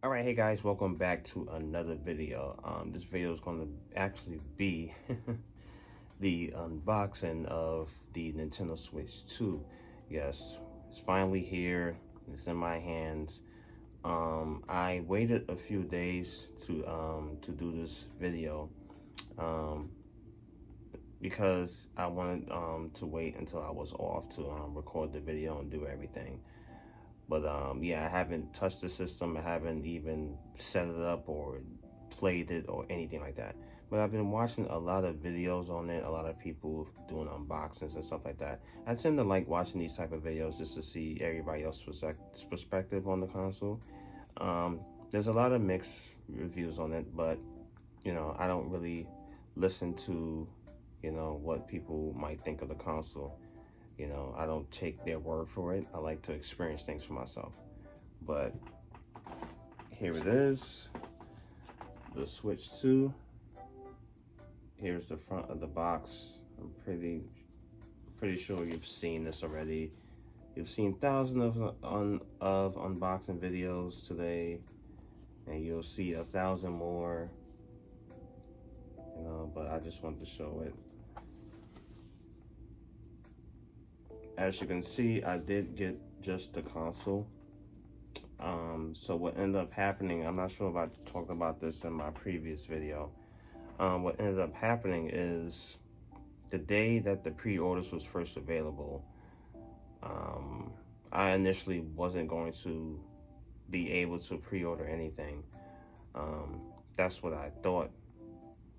All right, hey guys, welcome back to another video. This video is going to actually be the unboxing of the Nintendo Switch 2. Yes, it's finally here. It's in my hands. I waited a few days to do this video um, because I wanted to wait until I was off to record the video and do everything. But yeah, I haven't touched the system. I haven't even set it up or played it or anything like that. But I've been watching a lot of videos on it, a lot of people doing unboxings and stuff like that. I tend to like watching these type of videos just to see everybody else's perspective on the console. There's a lot of mixed reviews on it, but I don't really listen to, what people might think of the console. I don't take their word for it. I like to experience things for myself. But here it is, the Switch 2. Here's the front of the box. I'm pretty sure you've seen this already. You've seen thousands of unboxing videos today, and you'll see 1,000 more. But I just want to show it. As you can see, I did get just the console. So what ended up happening, I'm not sure if I talked about this in my previous video. What ended up happening is the day that the pre-orders was first available, I initially wasn't going to be able to pre-order anything. That's what I thought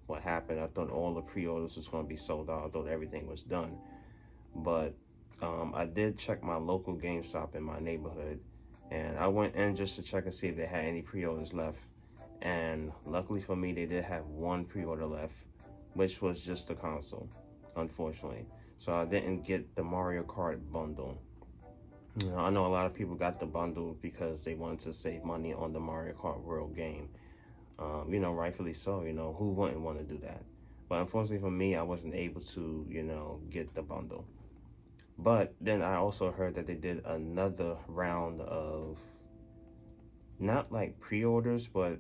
what happened. I thought all the pre-orders was going to be sold out. I thought everything was done. But I did check my local GameStop in my neighborhood, and I went in just to check and see if they had any pre-orders left. And luckily for me, they did have one pre-order left, which was just the console, unfortunately. So I didn't get the Mario Kart bundle. I know a lot of people got the bundle because they wanted to save money on the Mario Kart World game. Rightfully so. Who wouldn't want to do that? But unfortunately for me, I wasn't able to, get the bundle. But then I also heard that they did another round of not like pre-orders, but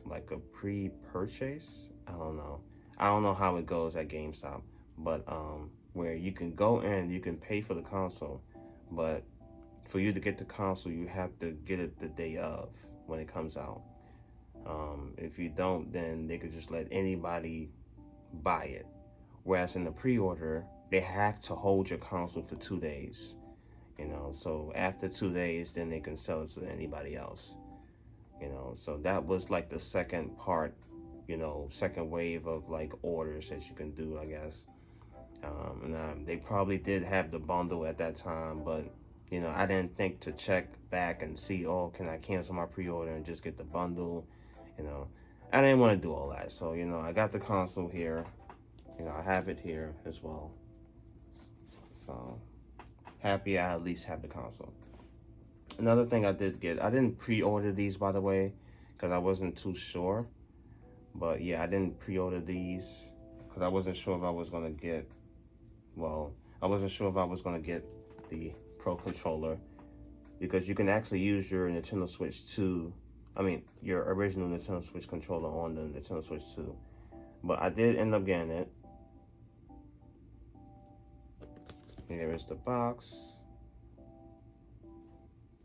like a pre-purchase. I don't know how it goes at GameStop, but where you can go in, you can pay for the console, but for you to get the console, you have to get it the day of when it comes out. If you don't, then they could just let anybody buy it. Whereas in the pre-order, they have to hold your console for 2 days. So after 2 days, then they can sell it to anybody else. So that was like the second part, second wave of like orders that you can do, I guess. They probably did have the bundle at that time, but I didn't think to check back and see, oh, can I cancel my pre-order and just get the bundle? I didn't want to do all that. So, I got the console here. I have it here as well. So, happy I at least have the console. Another thing I did get, I didn't pre-order these, by the way, because I wasn't too sure. But yeah, I didn't pre-order these because I wasn't sure if I was going to get, I wasn't sure if I was going to get the Pro Controller, because you can actually use your Nintendo Switch 2, your original Nintendo Switch controller on the Nintendo Switch 2. But I did end up getting it. Here is the box.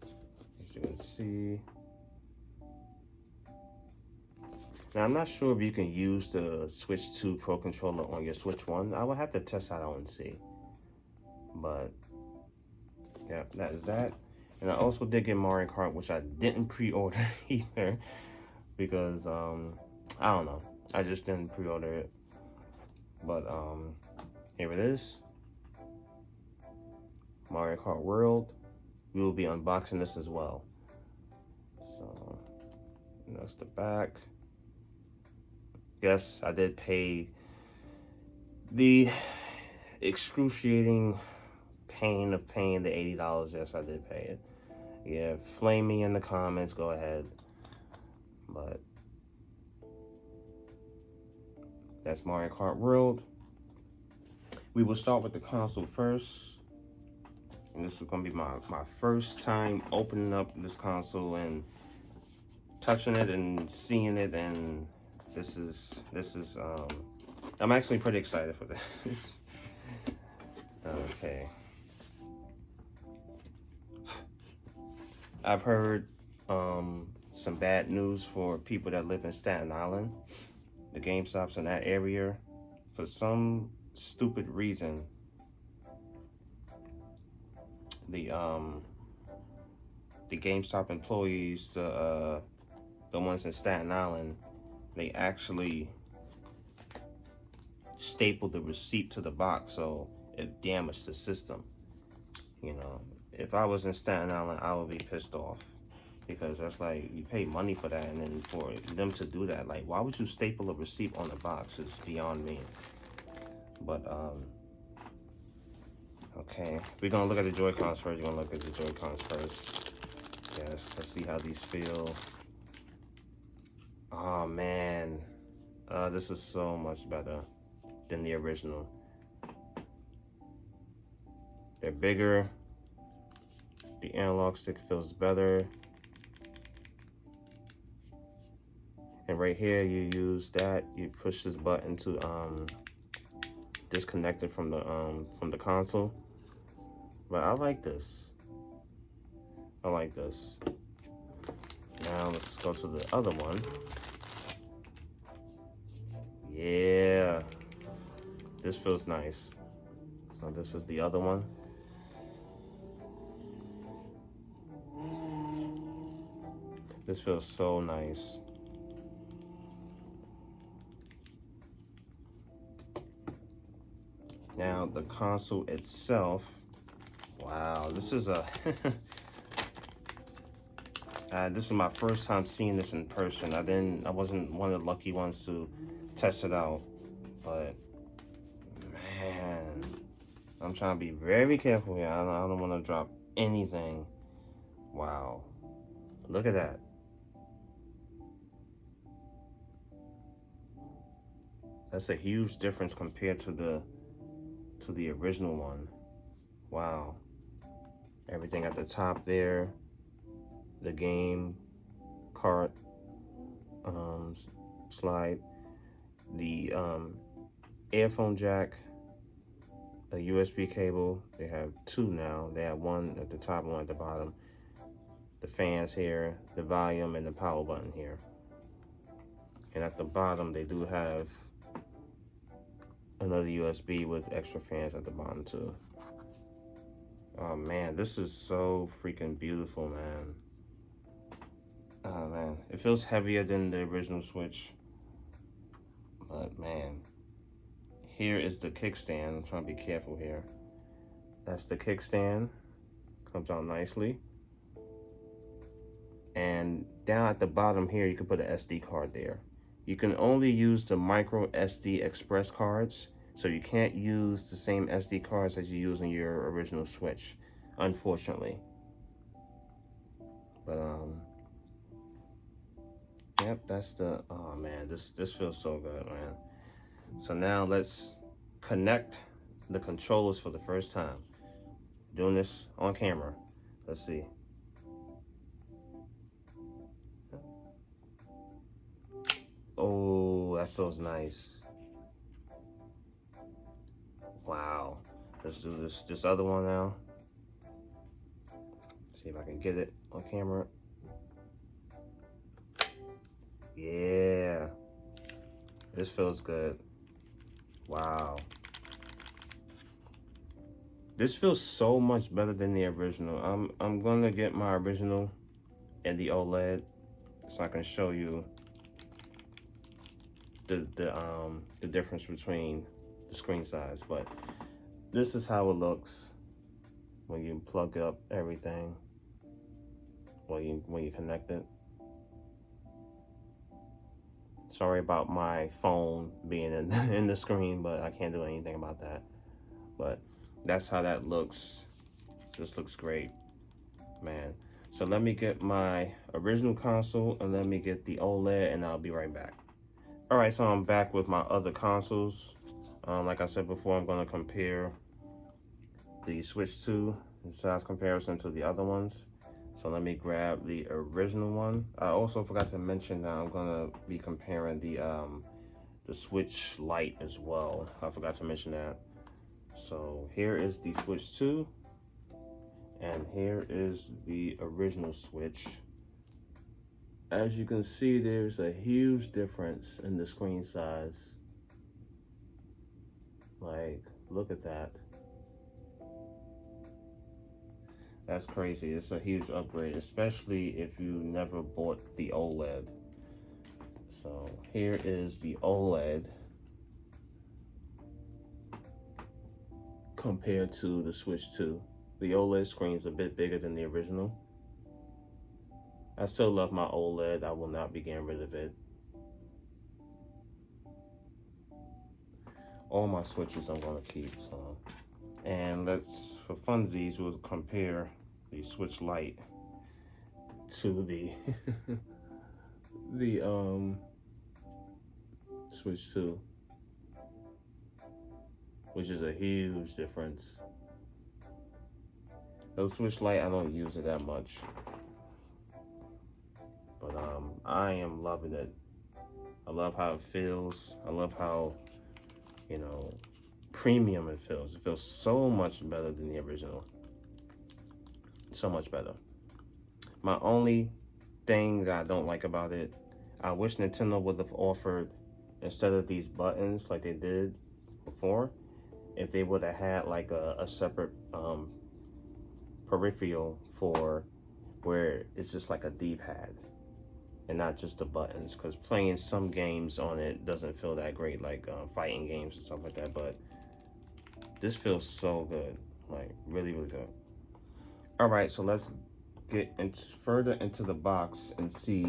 As you can see. Now, I'm not sure if you can use the Switch 2 Pro Controller on your Switch 1. I will have to test that out and see. But, yeah, that is that. And I also did get Mario Kart, which I didn't pre-order either. Because, I don't know. I just didn't pre-order it. But, here it is. Mario Kart World. We will be unboxing this as well. So, that's the back. Yes, I did pay the excruciating pain of paying the $80. Yes, I did pay it. Yeah, flame me in the comments, go ahead. But that's Mario Kart World. We will start with the console first. And this is gonna be my first time opening up this console and touching it and seeing it, and this is I'm actually pretty excited for this. Okay. I've heard some bad news for people that live in Staten Island. The GameStops in that area, for some stupid reason, the GameStop employees, the ones in Staten Island, they actually stapled the receipt to the box, so it damaged the system. You know, if I was in Staten Island, I would be pissed off, because that's like, you pay money for that, and then for them to do that, like, why would you staple a receipt on the box? It's beyond me. But okay, we're gonna look at the Joy-Cons first. We're gonna look at the Joy-Cons first. Yes, let's see how these feel. Oh man, this is so much better than the original. They're bigger. The analog stick feels better. And right here, you use that. You push this button to disconnect it from the console. But I like this. I like this. Now let's go to the other one. Yeah, this feels nice. So this is the other one. This feels so nice. Now the console itself, wow, this is a this is my first time seeing this in person. I wasn't one of the lucky ones to test it out, but man, I'm trying to be very careful here. I don't want to drop anything. Wow, look at that. That's a huge difference compared to the original one. Wow. Everything at the top there. The game cart slide. The earphone jack. A USB cable. They have two now. They have one at the top and one at the bottom. The fans here, the volume, and the power button here. And at the bottom, they do have another USB with extra fans at the bottom too. Oh man, this is so freaking beautiful, man. Oh man, it feels heavier than the original Switch. But man, here is the kickstand. I'm trying to be careful here. That's the kickstand. Comes out nicely. And down at the bottom here, you can put an SD card there. You can only use the micro SD express cards, so you can't use the same SD cards as you use in your original Switch, unfortunately. But yep, that's the, oh man, this feels so good, man. So now let's connect the controllers for the first time. Doing this on camera. Let's see. Oh, that feels nice. Wow. Let's do this other one now. See if I can get it on camera. Yeah. This feels good. Wow. This feels so much better than the original. I'm gonna get my original and the OLED so I can show you the difference between the screen size. But this is how it looks when you plug up everything, when you connect it. Sorry about my phone being in the screen, but I can't do anything about that. But that's how that looks. This looks great, man. So let me get my original console and let me get the OLED, and I'll be right back. All right, so I'm back with my other consoles. Like I said before, I'm gonna compare the Switch 2 in size comparison to the other ones. So let me grab the original one. I also forgot to mention that I'm gonna be comparing the Switch Lite as well. I forgot to mention that. So here is the Switch 2, and here is the original Switch. As you can see, there's a huge difference in the screen size. Like, look at that. That's crazy. It's a huge upgrade, especially if you never bought the OLED. So here is the OLED compared to the Switch 2. The OLED screen is a bit bigger than the original. I still love my OLED. I will not be getting rid of it. All my Switches I'm gonna keep, so. And let's, for funsies, we'll compare the Switch Lite to the the Switch 2, which is a huge difference. The Switch Lite, I don't use it that much, but I am loving it. I love how it feels. I love how, you know, premium it feels. It feels so much better than the original. So much better. My only thing that I don't like about it, I wish Nintendo would have offered, instead of these buttons like they did before, if they would have had like a separate peripheral for where it's just like a D-pad and not just the buttons, because playing some games on it doesn't feel that great, like fighting games and stuff like that. But this feels so good, like really, really good. All right, so let's get further into the box and see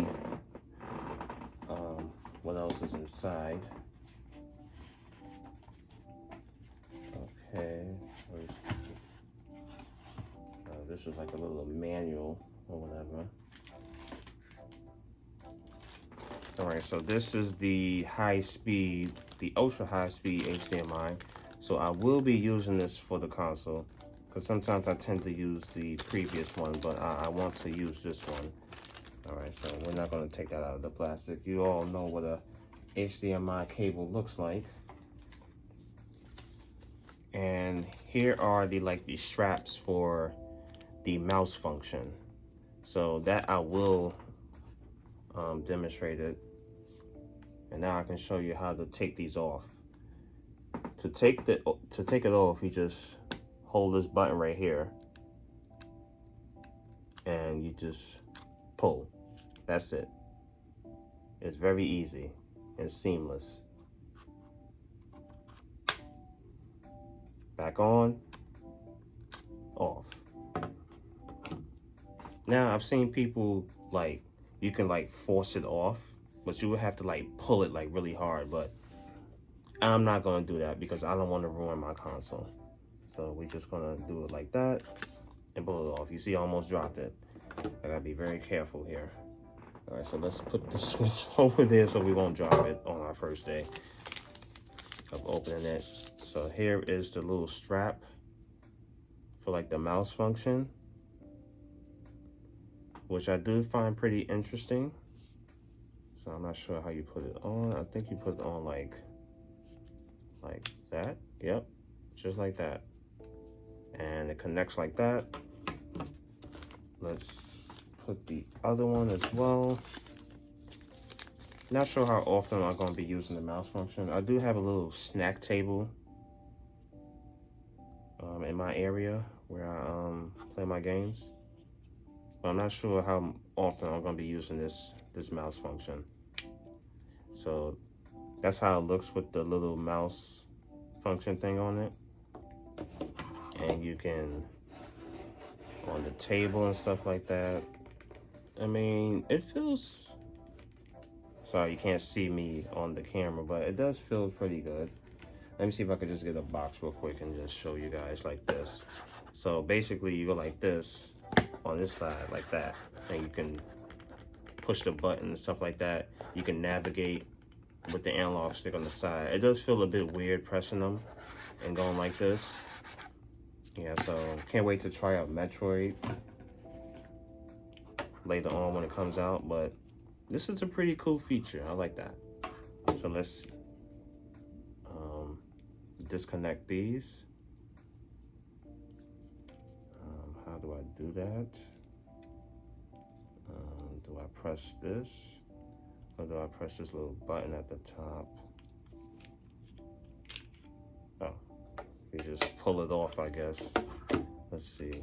what else is inside. Okay, this is like a little manual or whatever. All right, so this is the ultra high speed HDMI. So I will be using this for the console, because sometimes I tend to use the previous one, but I want to use this one. All right, so we're not gonna take that out of the plastic. You all know what a HDMI cable looks like. And here are the straps for the mouse function. So that I will demonstrate it. And now I can show you how to take these off. To take it off, you just hold this button right here and you just pull. That's it. It's very easy and seamless. Back on, off. Now I've seen people you can force it off, but you would have to pull it really hard, but I'm not gonna do that because I don't want to ruin my console. So we're just gonna do it like that and pull it off. You see, I almost dropped it. I gotta be very careful here. All right, so let's put the Switch over there so we won't drop it on our first day of opening it. So here is the little strap for the mouse function, which I do find pretty interesting. So I'm not sure how you put it on. I think you put it on like that. Yep, just like that. And it connects like that. Let's put the other one as well. Not sure how often I'm going to be using the mouse function. I do have a little snack table in my area where I play my games. But I'm not sure how often I'm going to be using this mouse function. So that's how it looks with the little mouse function thing on it. And you can, on the table and stuff like that. I mean, it feels, sorry you can't see me on the camera, but it does feel pretty good. Let me see if I can just get a box real quick and just show you guys like this. So basically you go like this on this side, like that, and you can push the button and stuff like that. You can navigate with the analog stick on the side. It does feel a bit weird pressing them and going like this, Yeah, so can't wait to try out Metroid later on when it comes out, but this is a pretty cool feature. I like that. So let's disconnect these. How do I do that? Do I press this? Or do I press this little button at the top? Oh, you just pull it off, I guess. Let's see.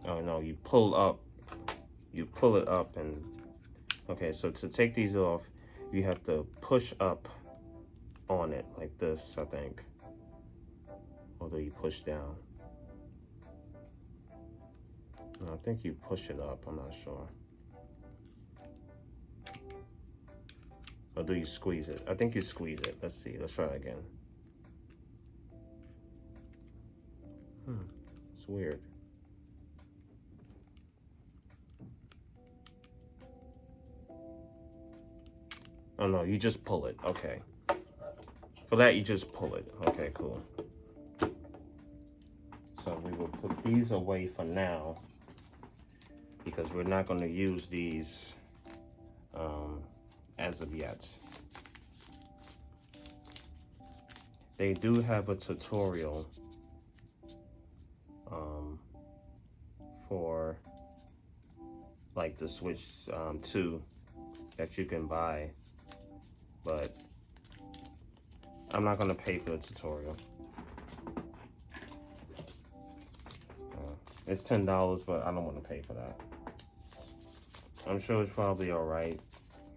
Oh no, you pull up. You pull it up and, okay, so to take these off, you have to push up on it like this, I think. Or do you push down? No, I think you push it up, I'm not sure. Or do you squeeze it? I think you squeeze it. Let's see, let's try it again. It's weird. Oh no, you just pull it, okay. For that, you just pull it. Okay, cool. So we will put these away for now because we're not going to use these as of yet. They do have a tutorial for like the Switch 2 that you can buy, but I'm not going to pay for the tutorial. It's $10, but I don't want to pay for that. I'm sure it's probably all right.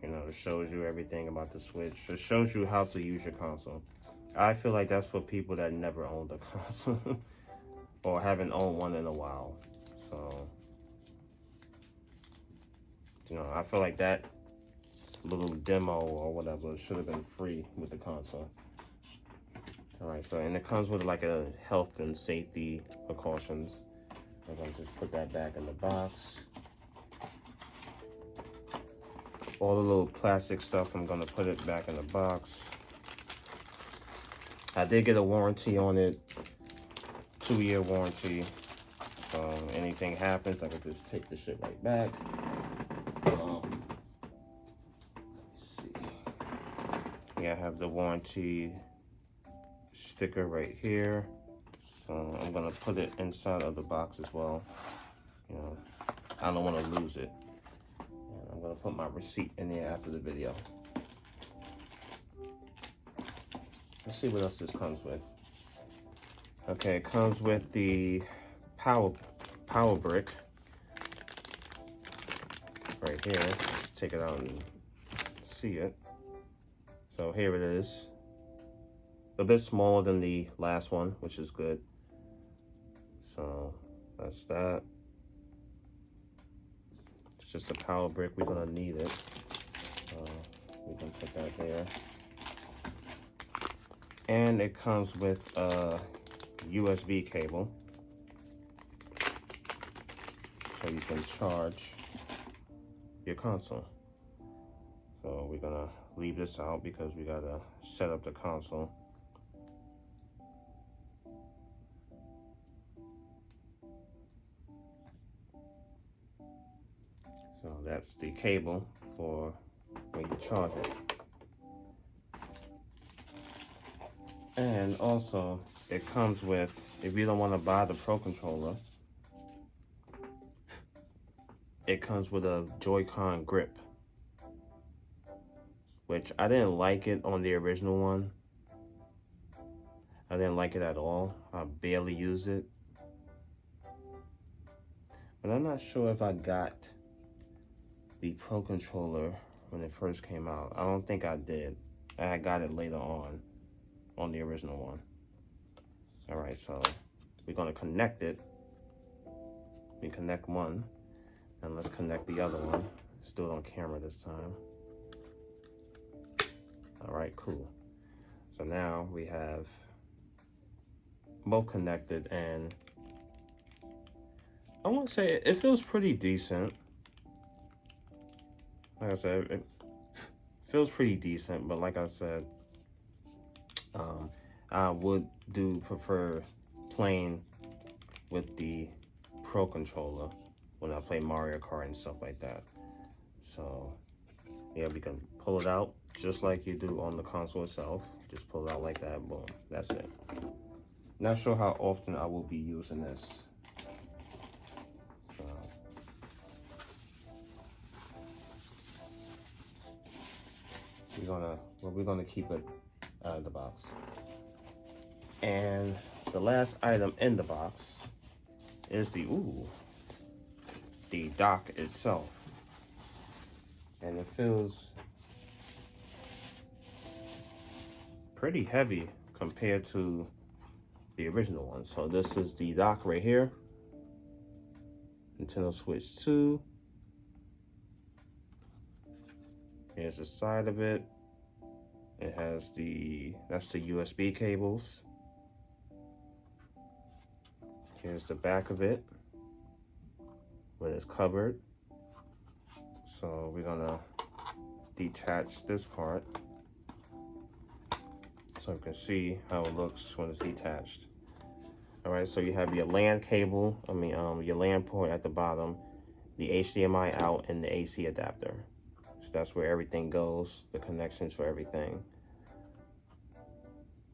You know, it shows you everything about the Switch. It shows you how to use your console. I feel like that's for people that never owned a console or haven't owned one in a while. So, you know, I feel like that little demo or whatever should have been free with the console. All right, so, and it comes with like a health and safety precautions. I'm gonna just put that back in the box. All the little plastic stuff, I'm gonna put it back in the box. I did get a warranty on it, 2-year warranty. So anything happens, I can just take the shit right back. Let's see. Yeah, I have the warranty sticker right here. So I'm gonna put it inside of the box as well. You know, I don't want to lose it. And I'm gonna put my receipt in there after the video. Let's see what else this comes with. Okay, it comes with the power brick right here. Let's take it out and see it. So here it is. A bit smaller than the last one, which is good. So that's that. It's just a power brick. We're gonna need it. We can put that there. And it comes with a USB cable, so you can charge your console. So we're gonna leave this out because we gotta set up the console. So that's the cable for when you charge it. And also, it comes with, if you don't want to buy the Pro Controller, it comes with a Joy-Con grip, which I didn't like it on the original one. I didn't like it at all. I barely used it. But I'm not sure if I got the Pro Controller when it first came out. I don't think I did. I got it later on the original one. All right, so we're gonna connect it. We connect one, and let's connect the other one. Let's do it on camera this time. All right, cool. So now we have both connected, and I want to say it feels pretty decent. Like I said, it feels pretty decent, but like I said, I would prefer playing with the Pro controller when I play Mario Kart and stuff like that. So yeah, we can pull it out just like you do on the console itself. Just pull it out like that, boom, that's it. Not sure how often I will be using this. So we're gonna keep it out of the box. And the last item in the box is the dock itself. And it feels pretty heavy compared to the original one. So this is the dock right here. Nintendo Switch 2. Here's the side of it. It has that's the USB cables. Here's the back of it, where it's covered. So we're gonna detach this part so you can see how it looks when it's detached. All right, so you have your LAN cable, your LAN port at the bottom, the HDMI out, and the AC adapter. So that's where everything goes, the connections for everything.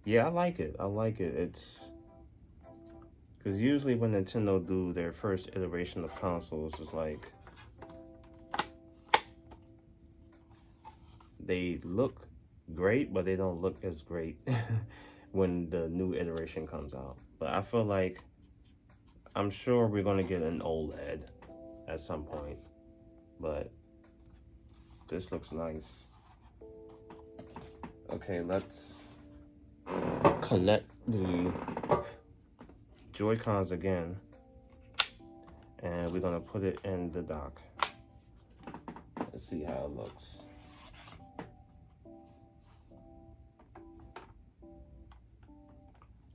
Yeah, I like it. It's because usually when Nintendo do their first iteration of consoles, it's like they look great, but they don't look as great when the new iteration comes out. But I feel like, I'm sure we're gonna get an OLED at some point, but this looks nice. Okay, let's connect the Joy-Cons again, and we're gonna put it in the dock. Let's see how it looks.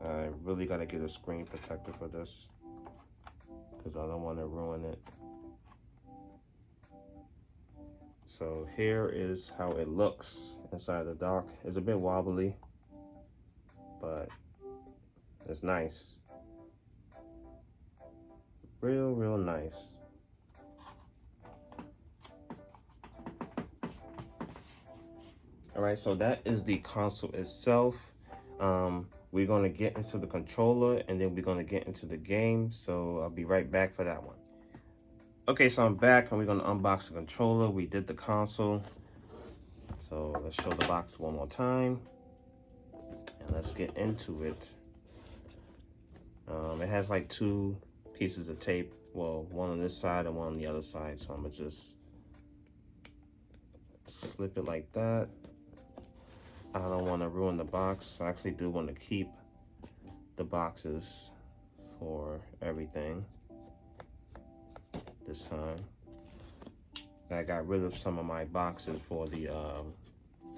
I really gotta get a screen protector for this because I don't want to ruin it. So here is how it looks inside the dock. It's a bit wobbly, but it's nice. Real nice. All right, so that is the console itself. We're gonna get into the controller and then we're gonna get into the game. So I'll be right back for that one. Okay, so I'm back and we're gonna unbox the controller. We did the console. So let's show the box one more time. And let's get into it. It has like 2 pieces of tape. Well, one on this side and one on the other side. So I'm gonna just slip it like that. I don't want to ruin the box. I actually do want to keep the boxes for everything this time. I got rid of some of my boxes for the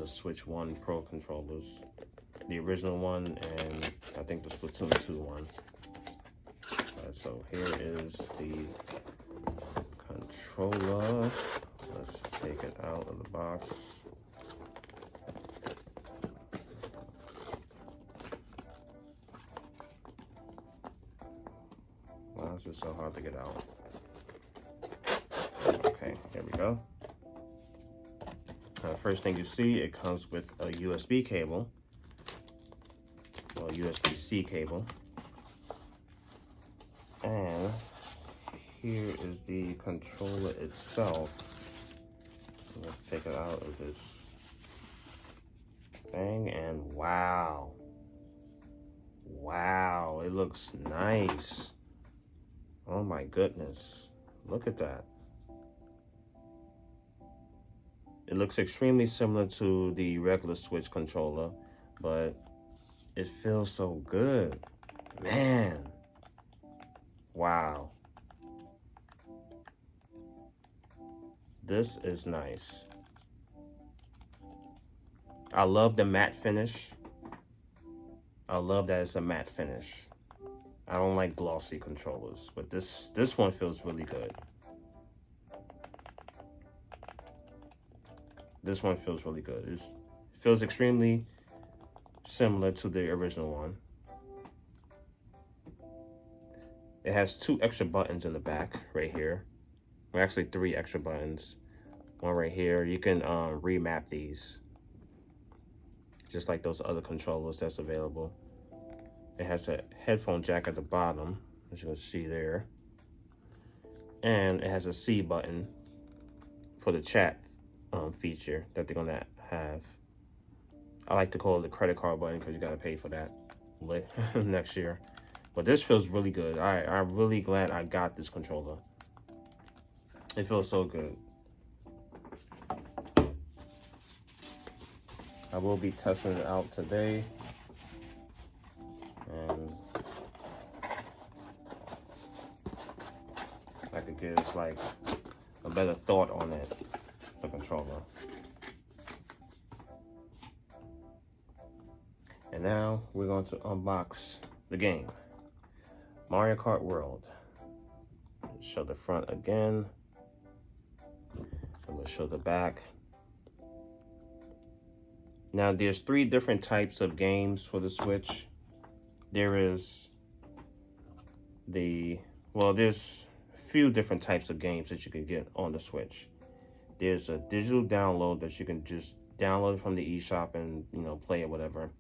Switch 1 Pro controllers. The original one and I think the Splatoon 2 one. So here is the controller. Let's take it out of the box. Why is it so hard to get out? Okay, here we go. First thing you see, it comes with a USB cable, or USB-C cable. And here is the controller itself. Let's take it out of this thing, and wow, it looks nice. Oh my goodness, look at that. It looks extremely similar to the regular Switch controller, but it feels so good, man. Wow. This is nice. I love the matte finish. I love that it's a matte finish. I don't like glossy controllers, but this one feels really good. This one feels really good. It feels extremely similar to the original one. It has 2 extra buttons in the back right here. Well, actually 3 extra buttons. One right here. You can remap these, just like those other controllers that's available. It has a headphone jack at the bottom, as you can see there. And it has a C button for the chat feature that they're gonna have. I like to call it the credit card button because you gotta pay for that next year. But this feels really good. I'm really glad I got this controller. It feels so good. I will be testing it out today. And I could get like a better thought on it, the controller. And now we're going to unbox the game, Mario Kart World. Show the front again. I'm gonna show the back. Now there's 3 different types of games for the Switch. There is there's a few different types of games that you can get on the Switch. There's a digital download that you can just download from the eShop and, play it, whatever.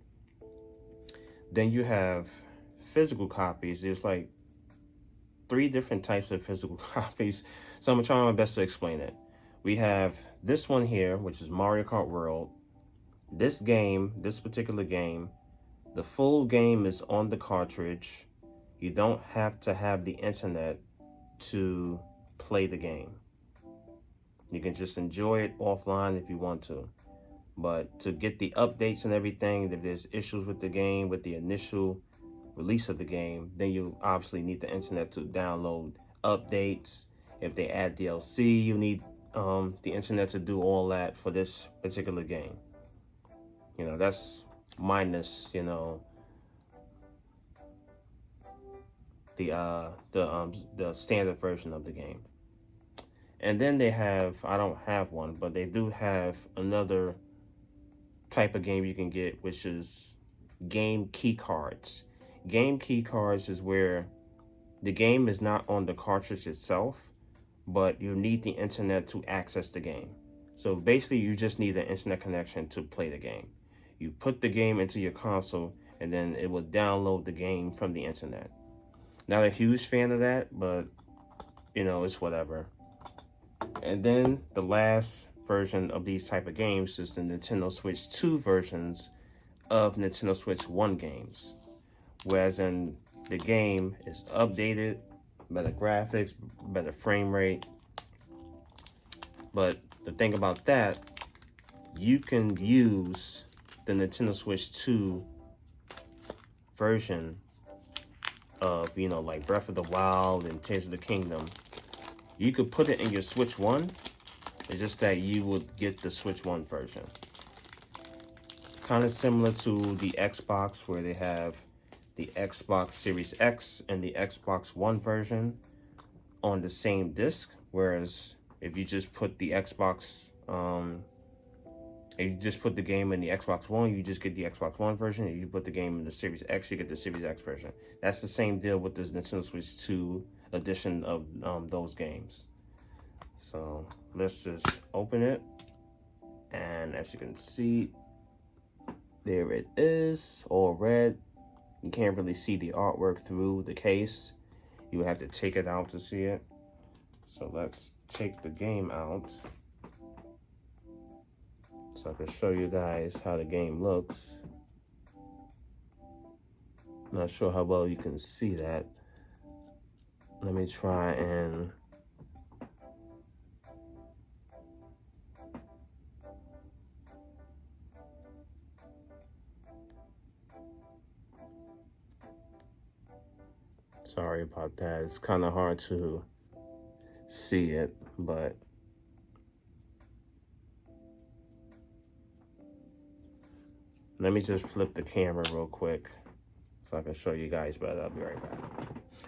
Then you have physical copies. There's like 3 different types of physical copies. So I'm gonna try my best to explain it. We have this one here, which is Mario Kart World. This particular game, the full game is on the cartridge. You don't have to have the internet to play the game. You can just enjoy it offline if you want to. But to get the updates and everything, if there's issues with the game, with the initial release of the game, then you obviously need the internet to download updates. If they add DLC, you need the internet to do all that for this particular game. That's minus, the standard version of the game. And then they have, I don't have one, but they do have another type of game you can get, which is game key cards. Game key cards is where the game is not on the cartridge itself, but you need the internet to access the game. So basically you just need an internet connection to play the game. You put the game into your console and then it will download the game from the internet. Not a huge fan of that, but it's whatever. And then the last version of these type of games is the Nintendo Switch 2 versions of Nintendo Switch 1 games. Whereas in the game is updated, better graphics, better frame rate. But the thing about that, you can use the Nintendo Switch 2 version of, like Breath of the Wild and Tears of the Kingdom. You could put it in your Switch 1. It's just that you would get the Switch 1 version. Kind of similar to the Xbox, where they have the Xbox Series X and the Xbox One version on the same disc. Whereas if you just put the Xbox, if you just put the game in the Xbox One, you just get the Xbox One version. If you put the game in the Series X, you get the Series X version. That's the same deal with the Nintendo Switch 2 edition of those games. So let's just open it. And as you can see, there it is, all red. You can't really see the artwork through the case. You would have to take it out to see it. So let's take the game out, so I can show you guys how the game looks. Not sure how well you can see that. Let me try and sorry about that. It's kind of hard to see it, but let me just flip the camera real quick so I can show you guys better. I'll be right back.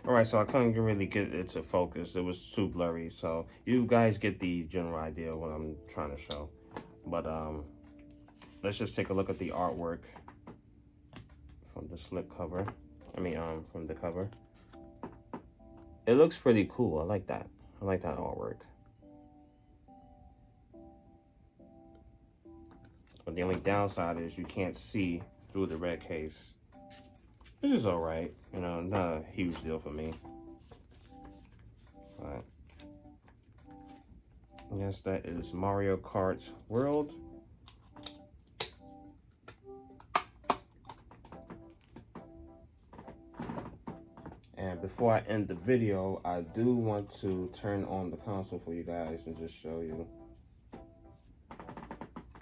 All right, so I couldn't really get it to focus. It was too blurry, so you guys get the general idea of what I'm trying to show. But let's just take a look at the artwork. from the slip cover. From the cover. It looks pretty cool. I like that. I like that artwork. But the only downside is you can't see through the red case. Which is alright. You know, not a huge deal for me. But yes, that is Mario Kart World. And before I end the video, I do want to turn on the console for you guys and just show you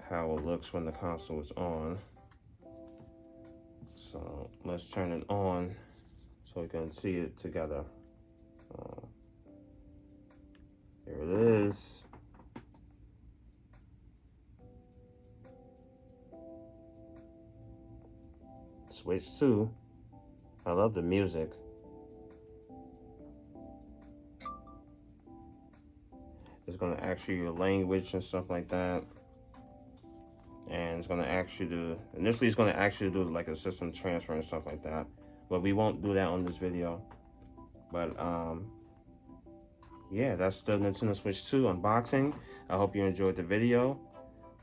how it looks when the console is on. So let's turn it on so we can see it together. Here it is. Switch 2. I love the music. It's going to ask you your language and stuff like that. And it's going to ask you to, initially it's going to ask you to do like a system transfer and stuff like that. But we won't do that on this video. But yeah, that's the Nintendo Switch 2 unboxing. I hope you enjoyed the video.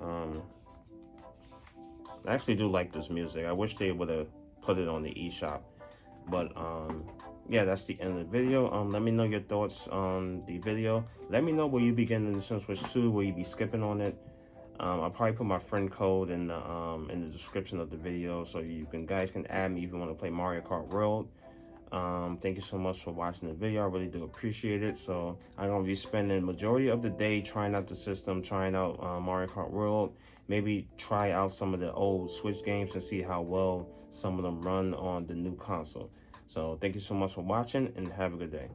I actually do like this music. I wish they would have put it on the eShop. But yeah, that's the end of the video. Let me know your thoughts on the video. Let me know will you be getting the Nintendo Switch 2? Will you be skipping on it? I'll probably put my friend code in the description of the video, so you guys can add me if you want to play Mario Kart World. Thank you so much for watching the video. I really do appreciate it. So I'm gonna be spending majority of the day trying out the system, trying out Mario Kart World. Maybe try out some of the old Switch games and see how well some of them run on the new console. So thank you so much for watching and have a good day.